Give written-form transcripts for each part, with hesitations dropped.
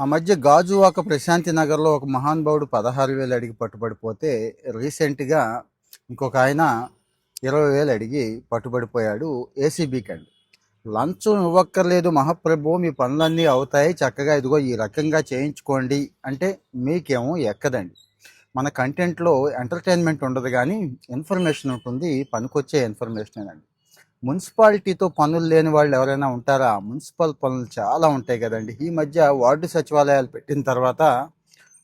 ఆ మధ్య గాజువాక ప్రశాంతి నగర్లో ఒక మహానుభావుడు 16,000 అడిగి పట్టుబడిపోతే రీసెంట్గా ఇంకొక ఆయన 20,000 అడిగి పట్టుబడిపోయాడు. ఏసీబీకి అండి. లంచం ఇవ్వక్కర్లేదు మహాప్రభు, మీ పనులన్నీ అవుతాయి చక్కగా, ఇదిగో ఈ రకంగా చేయించుకోండి అంటే మీకేమో ఎక్కదండి. మన కంటెంట్లో ఎంటర్టైన్మెంట్ ఉండదు కానీ ఇన్ఫర్మేషన్ ఉంటుంది, పనికొచ్చే ఇన్ఫర్మేషన్. మున్సిపాలిటీతో పనులు లేని వాళ్ళు ఎవరైనా ఉంటారా? మున్సిపల్ పనులు చాలా ఉంటాయి కదండి. ఈ మధ్య వార్డు సచివాలయాలు పెట్టిన తర్వాత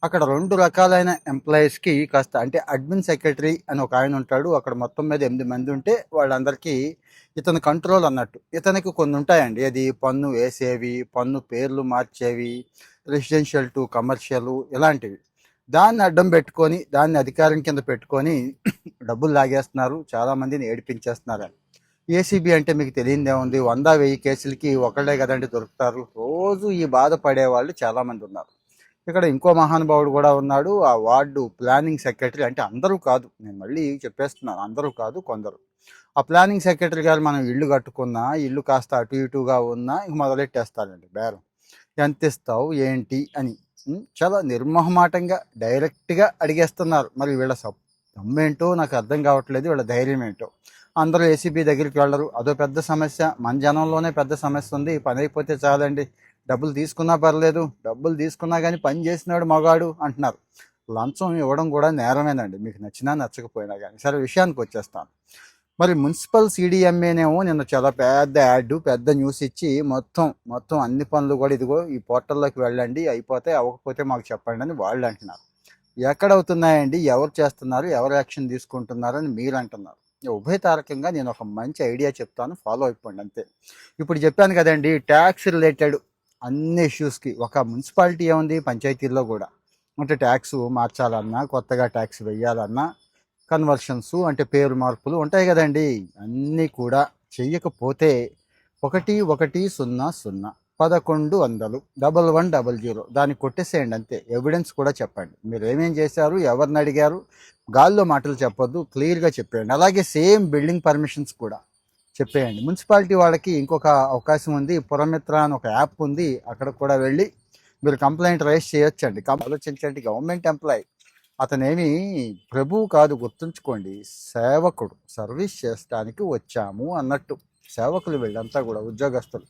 అక్కడ 2 రకాలైన ఎంప్లాయీస్కి కాస్త, అంటే అడ్మిన్ సెక్రటరీ అని ఒక ఆయన ఉంటాడు. అక్కడ మొత్తం మీద 8 మంది ఉంటే వాళ్ళందరికీ ఇతని కంట్రోల్ అన్నట్టు. ఇతనికి కొన్ని ఉంటాయండి, అది పన్ను వేసేవి, పన్ను పేర్లు మార్చేవి, రెసిడెన్షియల్ టు కమర్షియల్ ఇలాంటివి. దాన్ని అడ్డం పెట్టుకొని, దాన్ని అధికారం కింద పెట్టుకొని డబ్బులు లాగేస్తున్నారు, చాలామందిని ఏడిపించేస్తున్నారు. ఏసీబీ అంటే మీకు తెలియదేముంది, 100-1000 కేసులకి ఒకళ్ళే కదండి దొరుకుతారు. రోజు ఈ బాధపడే వాళ్ళు చాలామంది ఉన్నారు. ఇక్కడ ఇంకో మహానుభావుడు కూడా ఉన్నాడు, ఆ వార్డు ప్లానింగ్ సెక్రటరీ. అంటే అందరూ కాదు, నేను మళ్ళీ చెప్పేస్తున్నాను, అందరూ కాదు, కొందరు. ఆ ప్లానింగ్ సెక్రటరీ గారు మనం ఇల్లు కట్టుకున్నా, ఇల్లు కాస్త అటు ఇటుగా ఉన్నా ఇంక మొదలెట్టేస్తారండి బేరం. ఎంత ఇస్తావు ఏంటి అని చాలా నిర్మోహమాటంగా డైరెక్ట్గా అడిగేస్తున్నారు. మరి వీళ్ళ దమ్మేంటో నాకు అర్థం కావట్లేదు, వీళ్ళ ధైర్యం ఏంటో. అందరూ ఏసీబీ దగ్గరికి వెళ్ళరు, అదో పెద్ద సమస్య. మన జనంలోనే పెద్ద సమస్య ఉంది, పని అయిపోతే చాలండి, డబ్బులు తీసుకున్నా పర్లేదు, డబ్బులు తీసుకున్నా కానీ పని చేసినాడు మగాడు అంటున్నారు. లంచం ఇవ్వడం కూడా నేరమేనండి, మీకు నచ్చినా నచ్చకపోయినా కానీ. సరే, విషయానికి వచ్చేస్తాను. మరి మున్సిపల్ సిడిఎంఏనేమో నిన్న చాలా పెద్ద యాడ్, పెద్ద న్యూస్ ఇచ్చి మొత్తం అన్ని పనులు కూడా ఇదిగో ఈ పోర్టల్లోకి వెళ్ళండి, అయిపోతే అవ్వకపోతే మాకు చెప్పండి అని వాళ్ళు అంటున్నారు. ఎక్కడవుతున్నాయండి, ఎవరు చేస్తున్నారు, ఎవరు యాక్షన్ తీసుకుంటున్నారు అని మీరు అంటున్నారు. ఉభయతారకంగా నేను ఒక మంచి ఐడియా చెప్తాను, ఫాలో అయిపోండి అంతే. ఇప్పుడు చెప్పాను కదండి, ట్యాక్స్ రిలేటెడ్ అన్ని ఇష్యూస్కి ఒక మున్సిపాలిటీ ఏముంది, పంచాయతీల్లో కూడా. అంటే ట్యాక్స్ మార్చాలన్నా, కొత్తగా ట్యాక్స్ వేయాలన్నా, కన్వర్షన్స్ అంటే పేరు మార్పులు ఉంటాయి కదండి, అన్నీ కూడా చెయ్యకపోతే 1100 1100 1100 దానికి కొట్టేసేయండి అంతే. ఎవిడెన్స్ కూడా చెప్పండి, మీరు ఏమేం చేశారు, ఎవరిని అడిగారు, గాల్లో మాటలు చెప్పొద్దు, క్లియర్గా చెప్పేయండి. అలాగే సేమ్ బిల్డింగ్ పర్మిషన్స్ కూడా చెప్పేయండి. మున్సిపాలిటీ వాళ్ళకి ఇంకొక అవకాశం ఉంది, పురమిత్ర అని ఒక యాప్ ఉంది, అక్కడ కూడా వెళ్ళి మీరు కంప్లైంట్ రైజ్ చేయొచ్చండి. ఆలోచించండి, గవర్నమెంట్ ఎంప్లాయీ అతనేమి ప్రభువు కాదు, గుర్తుంచుకోండి, సేవకుడు, సర్వీస్ చేయడానికి వచ్చాము అన్నట్టు. సేవకులు వీళ్ళంతా కూడా ఉద్యోగస్తులు.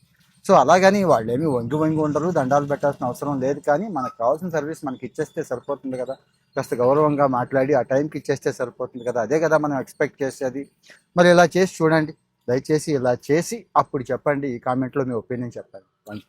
సో అలాగని వాళ్ళేమి వంగి ఉండరు, దండాలు పెట్టాల్సిన అవసరం లేదు. కానీ మనకు కావాల్సిన సర్వీస్ మనకి ఇచ్చేస్తే సరిపోతుంది కదా, కాస్త గౌరవంగా మాట్లాడి ఆ టైంకి ఇచ్చేస్తే సరిపోతుంది కదా, అదే కదా మనం ఎక్స్పెక్ట్ చేసేది. మరి ఇలా చేసి చూడండి, దయచేసి ఇలా చేసి అప్పుడు చెప్పండి, ఈ కామెంట్లో మీ ఒపీనియన్ చెప్పండి.